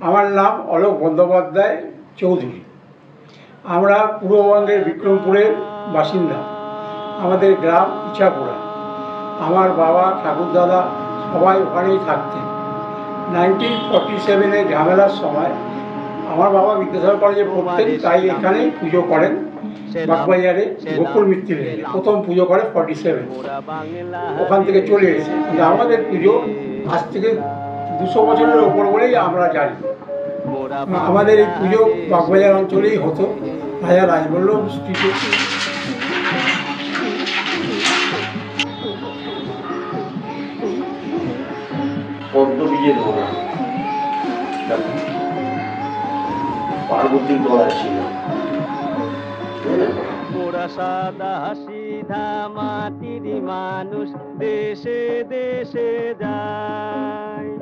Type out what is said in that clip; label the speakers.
Speaker 1: আমার নাম অলোক বন্দ্যোপাধ্যায় চৌধুরী। আমরা পূর্ববঙ্গের বিক্রমপুরের বাসিন্দা। আমাদের গ্রাম ইছাপুরা। আমার বাবা ঠাকুরদাদা সবাই ওখানেই থাকতেন। 1947 ঝামেলার সময় আমার বাবা বিদ্যাসাগর কলেজে পড়তেন, তাই এখানেই পুজো করেন। বাগবাজারে গোকুল মিত্তির প্রথম পুজো করে 47, ওখান থেকে চলে এসে। কিন্তু আমাদের পুজো আজ থেকে 200 বছরের ওপর বলেই আমরা জানি। আমাদের এই পুজো বাগবাজার অঞ্চলেই হতো, রাজা রাজবল্লভ স্ট্রিটে।
Speaker 2: পদ্মবীজের গোড়া পার্বতীর গলা ছিল।
Speaker 3: ওরা সাদা সিধা মাটির মানুষ, দেশে দেশে যায়।